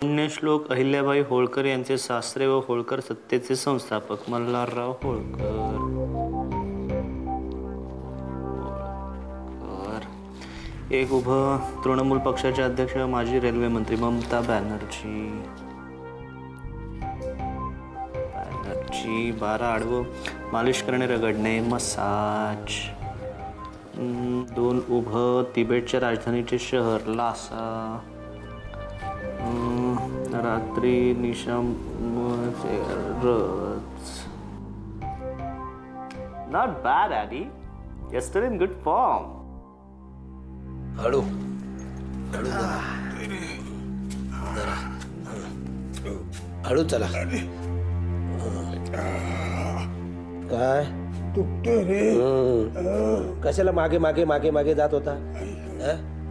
पुण्यश्लोक अहिल्याबाई होळकर यांचे सासरे व होळकर सत्तेचे संस्थापक मल्हारराव होळकर। एक उभं तृणमूल पक्षाचे अध्यक्ष माजी रेल्वे मंत्री ममता बॅनर्जी। 12 आडवं मालिश करणे रगडणे मसाज। 2 उभं तिबेटच्या राजधानीचे शहर लासा। रात्री निशाम Not bad, Addy. You're still in good form. हळू हळू चला। काय कशाला मागे मागे मागे मागे जात होता?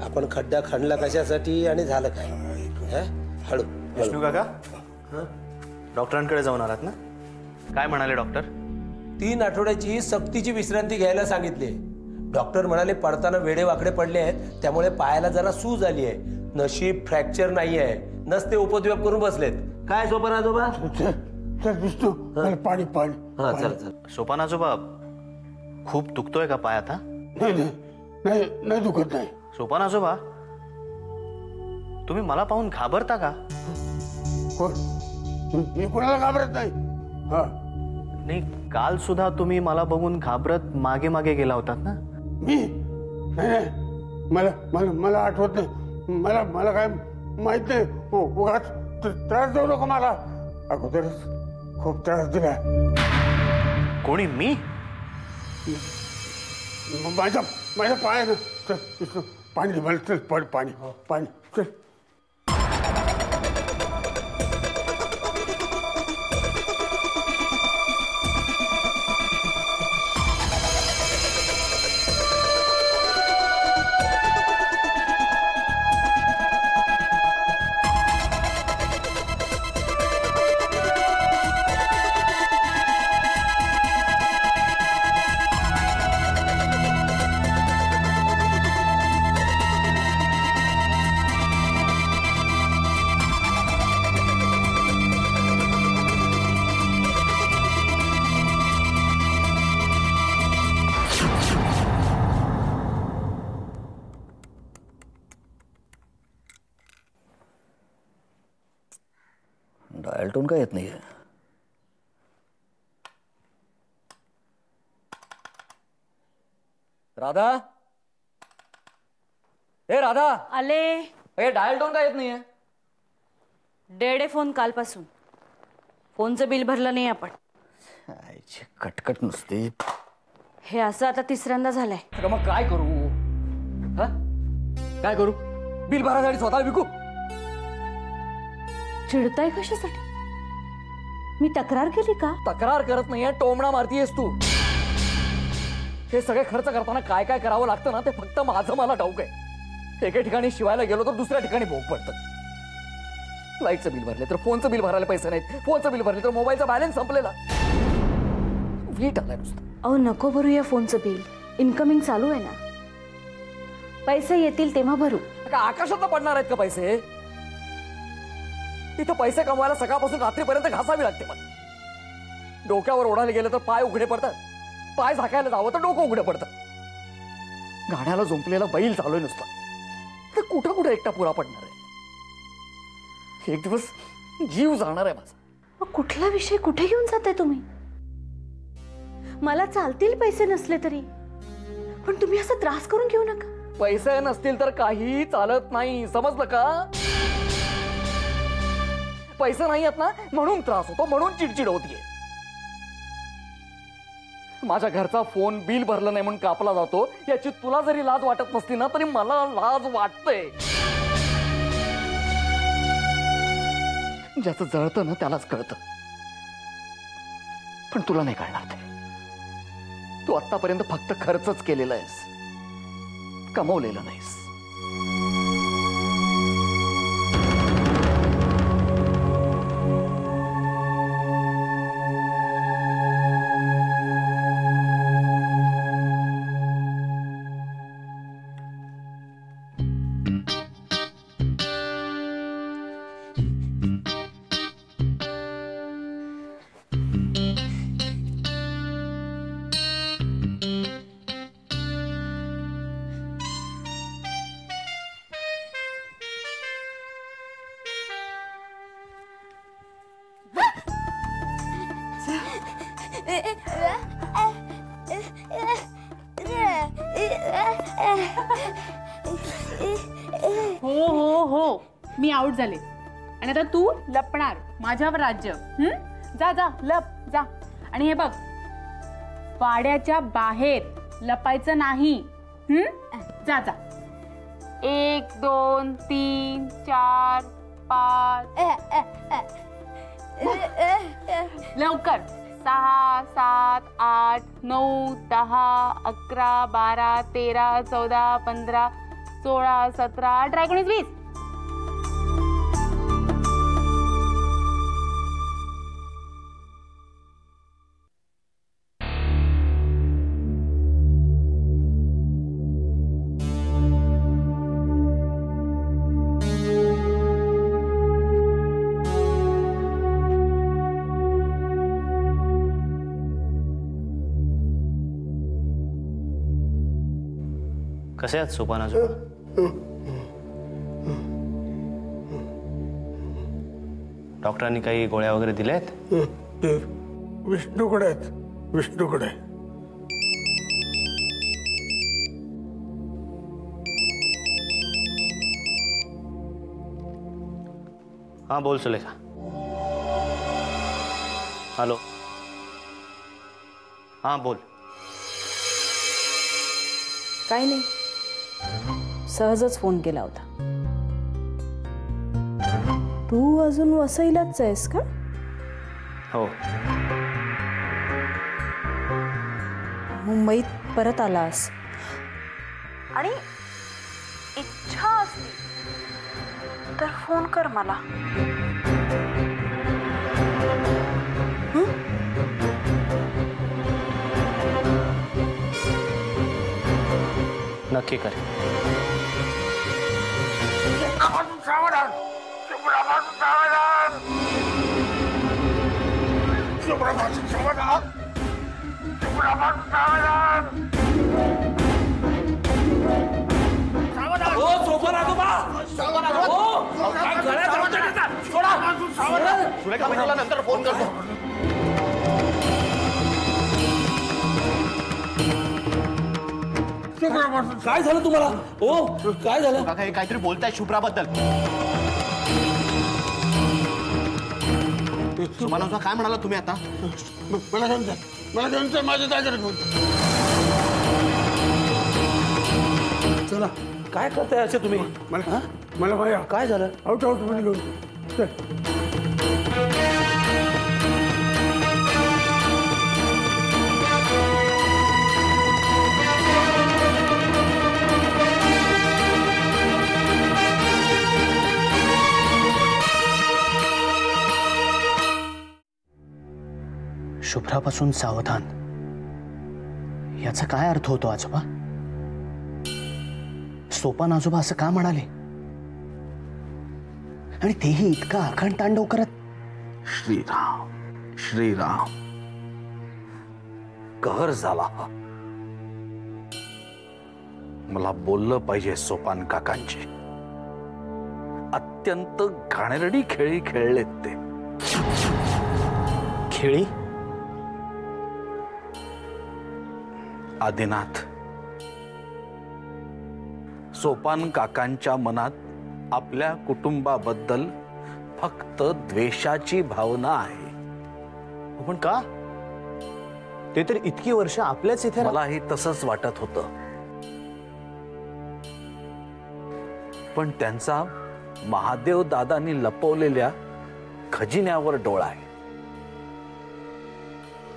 आपण खड्डा खणला कशासाठी आणि झालं काय? हळू विष्णू काका, डॉक्टरांकडे जाऊन आलात ना? काय म्हणाले डॉक्टर? 3 आठवड्याची सक्तीची विश्रांती घ्यायला सांगितले। डॉक्टर म्हणाले पडताना वेडे वाकडे पडले आहेत, त्यामुळे पायाला जरा सूज आली आहे। नशीब फ्रॅक्चर नाही आहे, नसते उपद्व्याप करून बसलेत। काय सोपान आजोबा? विष्णू पाणी पाणी। हा चल चल। सोपान आजोबा, खूप दुखतोय का पाय आता? नाही दुखत नाही। सोपान आजोबा, तुम्ही मला पाहून घाबरता का? मी कोणाला घाबरत नाही। नाही, काल सुद्धा तुम्ही मला बघून घाबरत मागे मागे गेला होतात ना? मी मला आठवत नाही। मला काय माहित नाही। उगाच त्रास देऊ नको मला। अगोदरच खूप त्रास दिला। कोणी? मी? माझ्या पायानं। चल विष्णू, पाणी दे मला। चल पाणी पाणी चल। डायल टोन का येत नाहीये? राधा, ए राधा, आले। ए डायल टोन का येत नाहीये? डेडे फोन कालपासून। फोनचं बिल भरलं नाही आपण। कटकट नुसती। हे असं आता 3ऱ्यांदा झालंय। मग काय करू? काय करू? बिल भरासाठी स्वतः विकू? चिडताय कशासाठी? मी तक्रार केली का? तक्रार करत नाहीये, टोमणा मारतीयस तू। हे सगळे खर्च करताना काय काय करावं लागतं ना, ते फक्त माझं मला ठाऊक आहे। एके ठिकाणी शिवायला गेलो तर दुसऱ्या ठिकाणी भोग पडतं। लाईटचं बिल भरले तर फोनचं बिल भरायला पैसे नाहीत, फोनचं बिल भरले तर मोबाईलचा बॅलन्स संपलेला। वीट आलाय नुसतं। अहो नको भरूया फोनचं बिल, इन्कमिंग चालू आहे ना। पैसे येतील तेव्हा भरू। का आकाशात पडणार आहेत का पैसे? इथं पैसे कमवायला सकाळपासून रात्रीपर्यंत घासावी लागते मला। डोक्यावर ओढायला गेलं तर पाय उघडे पडतात, पाय झाकायला जावं तर डोकं उघडे पडतं। गाण्याला झोंपलेला बैल चालूय नुसता, तर कुठं कुठं एकटा पुरा पडणार आहे। एक दिवस जीव जाणार आहे माझा। कुठला विषय कुठे घेऊन जाताय तुम्ही? मला चालतील पैसे नसले तरी, पण तुम्ही असा त्रास करून घेऊ नका। पैसे नसतील तर काही चालत नाही, समजलं का? पैसे नाही आहेत ना म्हणून त्रास होतो, म्हणून चिडचिड होतीये। माझ्या घरचा फोन बिल भरलं नाही म्हणून कापला जातो, याची तुला जरी लाज वाटत नसती ना तरी मला लाज वाटते। ज्याचं जळतं ना त्यालाच कळतं, पण तुला नाही कळणार ते। तू आतापर्यंत फक्त खर्चच केलेला आहेस, कमवलेलं नाहीस। हो हो हो, मी आउट झाले आणि आता तू लपणार माझ्यावर राज्य. जा जा लप जा. आणि हे बघ, वाड्याच्या बाहेर लपायचं नाही. जा जा. 1 2 3 4 5 लवकर. 6 7 8 9 10 11 12 13 14 15 16 17 18 19 20. कसे आहेत सोपान आजोबा? डॉक्टरांनी काही गोळ्या वगैरे दिल्या आहेत? ते विष्णूकडे आहेत, विष्णूकडे. हां बोल सुलेखा. हॅलो. हां बोल. काही नाही, सहजच फोन केला होता. तू अजून वसईलाच आहेस का? हो. मुंबईत परत आलास आणि इच्छा असली तर फोन कर मला. नक्की कर. नंतर फोन करतो. काय झालं तुम्हाला? ओ काय झालं? काहीतरी बोलताय शुभ्राबद्दल. सुमानाचा काय म्हणाला तुम्ही आता? मला घेऊन जा, मला घेऊन जा, माझ्या जागेवर घेऊन जा. चला, काय करताय असे तुम्ही? मला भैया काय झालं? आउट मध्ये घेऊन जा. चल. शुभ्रापासून सावधान याचा काय अर्थ होतो आजोबा? सोपान आजोबा असं का म्हणाले? आणि तेही इतका अखंड तांडव करत. श्रीराम श्रीराम, कहर झाला. मला बोललं पाहिजे सोपान काकांची. अत्यंत घाणेरडी खेळी खेळलेत ते. खेळी? आदिनाथ, सोपान काकांच्या मनात आपल्या कुटुंबाबद्दल फक्त द्वेषाची भावना आहे. पण का? ते तर इतकी वर्ष आपल्याच इथे. मलाही तसंच वाटत होतं, पण त्यांचा महादेव दादांनी लपवलेल्या खजिन्यावर डोळा आहे.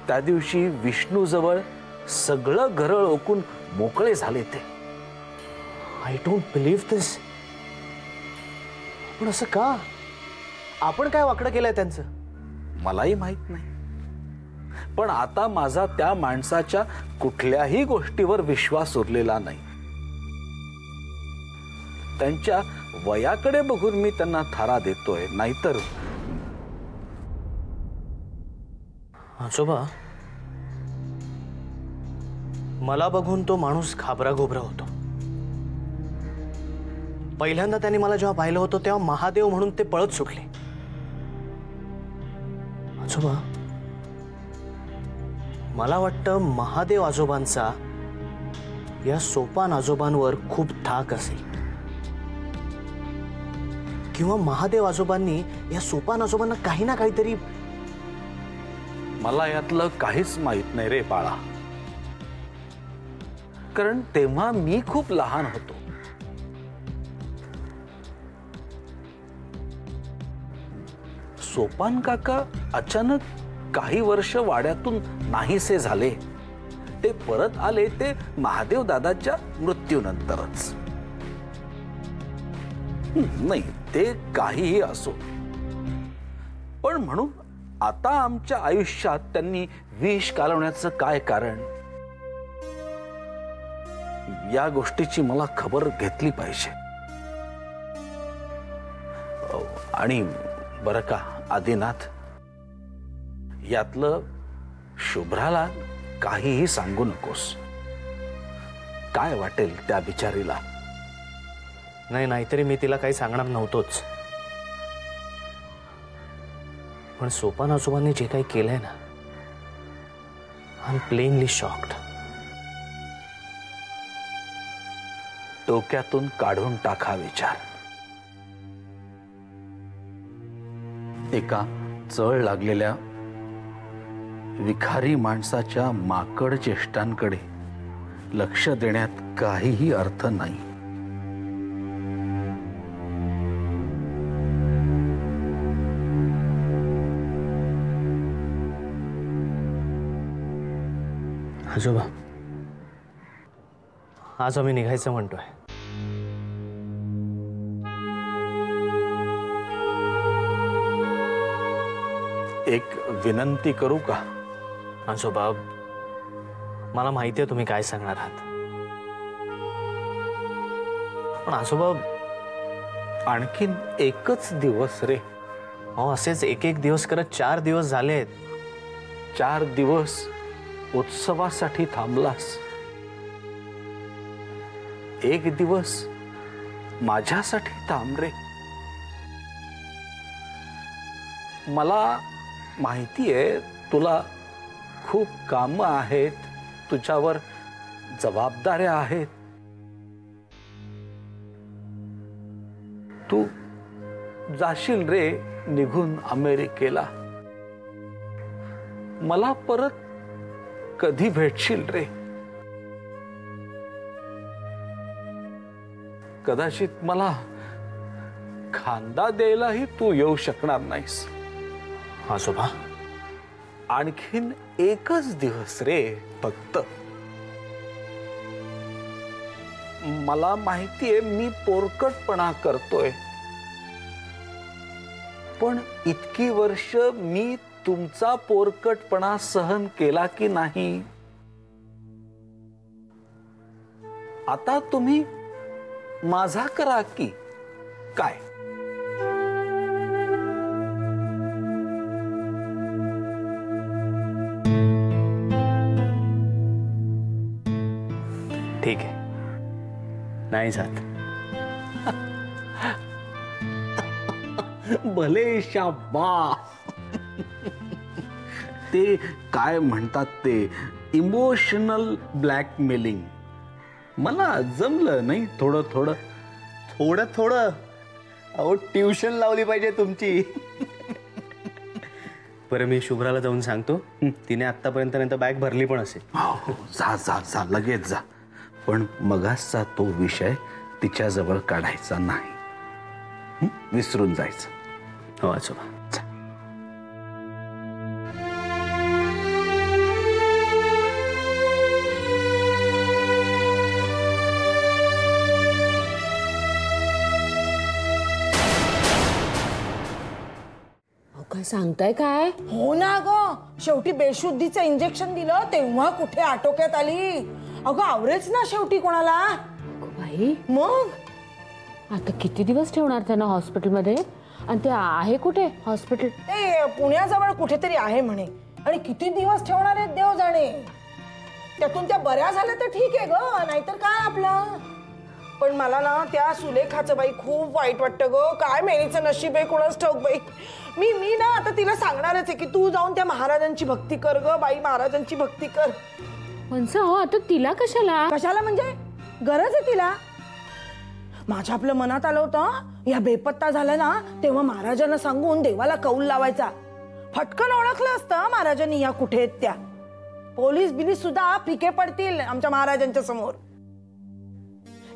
त्या दिवशी विष्णूजवळ सगळं घरळ ओकून मोकळे झाले ते. आय डोंट बिलीव्ह दिस. पण असं का? आपण काय वाकडं केलंय त्यांचं? मलाही माहित नाही, पण आता माझा त्या माणसाच्या कुठल्याही गोष्टीवर विश्वास उरलेला नाही. त्यांच्या वयाकडे बघून मी त्यांना थारा देतोय, नाहीतर. आजोबा, मला बघून तो माणूस घाबरा घोबरा होतो. पहिल्यांदा त्यांनी मला जेव्हा पाहिलं होतं तेव्हा महादेव म्हणून ते पळत सुटले. आजोबा, मला वाटतं महादेव आजोबांचा या सोपान आजोबांवर खूप धाक असेल, किंवा महादेव आजोबांनी या सोपान आजोबांना काही ना काहीतरी. मला यातलं काहीच माहित नाही रे बाळा, कारण तेव्हा मी खूप लहान होतो. सोपान काका अचानक काही वर्ष वाड्यातून नाहीसे झाले. ते परत आले ते महादेव दादाच्या मृत्यूनंतरच. नाही, ते काहीही असो, पण म्हणून आता आमच्या आयुष्यात त्यांनी विष कालवण्याचं काय कारण, या गोष्टीची मला खबर घेतली पाहिजे. आणि बरं का आदिनाथ, यातलं शुभ्राला काहीही सांगू नकोस. काय वाटेल त्या बिचारीला. नाही, नाहीतरी मी तिला काही सांगणार नव्हतोच. पण सोपान आजोबांनी जे काही केलंय ना, आय एम प्लेनली शॉक्ड. डोक्यातून काढून टाका विचार. एका चळ लागलेल्या विखारी माणसाच्या माकड चेष्टांकडे लक्ष देण्यात काहीही अर्थ नाही. आजोबा, आज आम्ही निघायचं म्हणतोय. एक विनंती करू का? आजोबा, मला माहिती आहे तुम्ही काय सांगणार आहात, पण आजोबा आणखीन एकच दिवस रे. हो, असेच एक एक दिवस करत 4 दिवस झालेत. 4 दिवस उत्सवासाठी थांबलास. 1 दिवस माझ्यासाठी थांब रे. मला माहिती आहे तुला खूप कामं आहेत, तुझ्यावर जबाबदाऱ्या आहेत. तू जाशील रे निघून अमेरिकेला. मला परत कधी भेटशील रे? कदाचित मला खांदा द्यायलाही तू येऊ शकणार नाहीस. आजोबा, आणखीन एकच दिवस रे फक्त. मला माहितीये मी पोरकटपणा करतोय, पण इतकी वर्ष मी तुमचा पोरकटपणा सहन केला की नाही? आता तुम्ही माझा करा की काय? ठीक आहे, नाही जात. भले शाबास. ते काय म्हणतात ते इमोशनल ब्लॅकमेलिंग. मला जमलं नाही थोडं थोडं. थोडं थोडं? अहो, ट्युशन लावली पाहिजे तुमची. बरं, मी शुभ्राला जाऊन सांगतो. तिने आतापर्यंत नाही तर बॅग भरली पण असेल. जा जा जा, लगेच जा. पण मगासचा तो विषय तिच्याजवळ काढायचा नाही. विसरून जायचं. हो आजोबा. काय सांगताय काय? हो ना ग, शेवटी बेशुद्धीचं इंजेक्शन दिलं तेव्हा कुठे आटोक्यात आली. अगं आवरेच ना शेवटी कोणाला. बाई, मग आता किती दिवस ठेवणार त्यांना हॉस्पिटलमध्ये? आणि ते आहे कुठे हॉस्पिटल? ते पुण्याजवळ कुठेतरी आहे म्हणे. आणि किती दिवस ठेवणार आहेत देव जाणे. त्यातून त्या बऱ्या झाल्या तर ठीक आहे ग, नाहीतर काय आपलं. पण मला ना त्या सुलेखाचं बाई खूप वाईट वाटतं ग. काय मेनीचं नशीब आहे कोणाच ठाऊक बाई. मी ना आता तिला सांगणारच आहे की तू जाऊन त्या महाराजांची भक्ती कर ग बाई, महाराजांची भक्ती कर. म्हणसं हो आता तिला कशाला म्हणजे गरज आहे तिला. माझ्या आपलं मनात आलं होतं या बेपत्ता झाला ना तेव्हा महाराजांना सांगून देवाला कौल लावायचा. फटकन ओळखलं असतं महाराजांनी या कुठे आहेत त्या. पोलीस बिलीस सुद्धा फिके पडतील आमच्या महाराजांच्या समोर.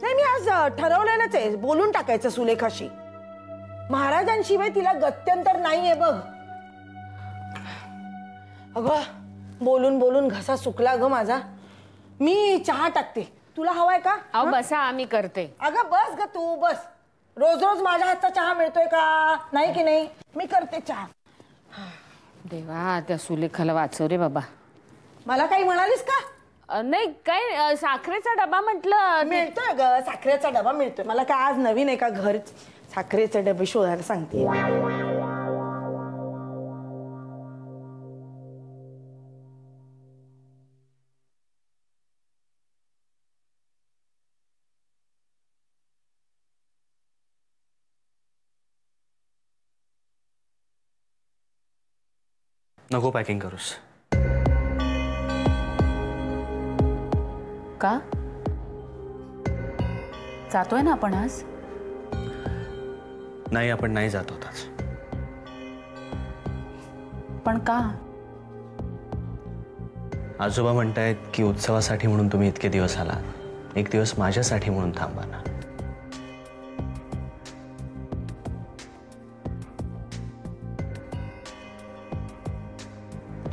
नाही मी आज ठरवलेलंच आहे बोलून टाकायचं सुलेखाशी. महाराजांशिवाय तिला गत्यंतर नाहीये बघ. अगं बोलून बोलून घसा सुकला ग माझा. मी चहा टाकते, तुला हवाय का? अहो बसा आम्ही करते. अगं बस ग तू बस. रोज रोज माझ्या हातचा चहा मिळतोय का? नाही की नाही. मी करते चहा. देवा त्या सुलेखाला वाचव रे बाबा. मला काही म्हणालीस का? नाही काय साखरेचा डबा म्हटलं. मिळतोय ग साखरेचा डबा मिळतोय. मला काय आज नवीन आहे का घर साखरेचे डबे शोधायला सांगते. नको पॅकिंग करूस. का जातोय ना आपण आज? नाही आपण नाही जात होताच. पण का? आजोबा म्हणतायत की उत्सवासाठी म्हणून तुम्ही इतके दिवस आला, एक दिवस माझ्यासाठी म्हणून थांबा ना.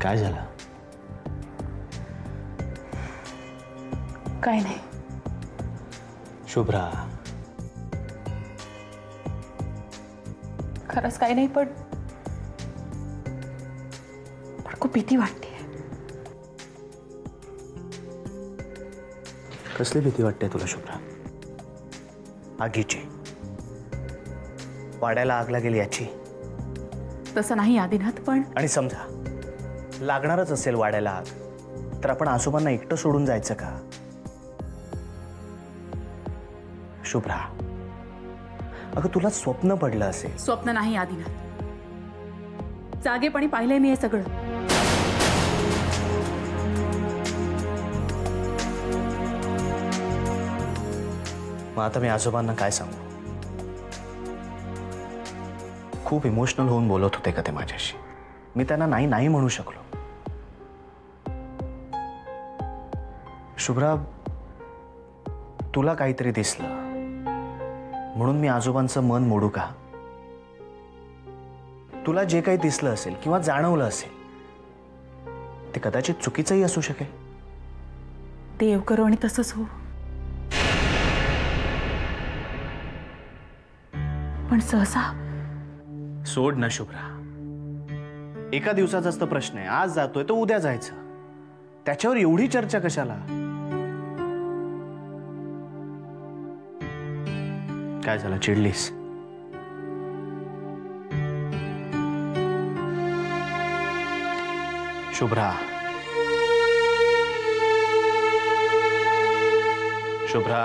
काय झालं? काय नाही. शुभ्रा खरंच काही नाही पण खूप भीती वाटते. कसली भीती वाटते तुला शुभ्रा? आगीची? वाड्याला आग लागेल याची? तसं नाही आदिनाथ पण. आणि समजा लागणारच असेल वाड्याला आग तर आपण आजोबांना एकटं सोडून जायचं का? शुभ्रा अगं तुला स्वप्न पडलं असेल. स्वप्न नाही आदिनाथ, जागेपणी पाहिलंय मी हे सगळं. मग आता मी आजोबांना काय सांगू? खूप इमोशनल होऊन बोलत होते का ते माझ्याशी? मी त्यांना नाही नाही म्हणू शकलो. शुभ्रा तुला काहीतरी दिसलं म्हणून मी आजोबांचं मन मोडू का? तुला जे काही दिसलं असेल किंवा जाणवलं असेल ते कदाचित चुकीचंही असू शकेल. देव करो आणि तसंच हो. पण सहसा सोड ना शुभ्रा. एका दिवसाचाच तर प्रश्न आहे. आज जातोय तो उद्या जायचं. त्याच्यावर एवढी चर्चा कशाला? काय झालं? चिडलीस? शुभ्रा शुभ्रा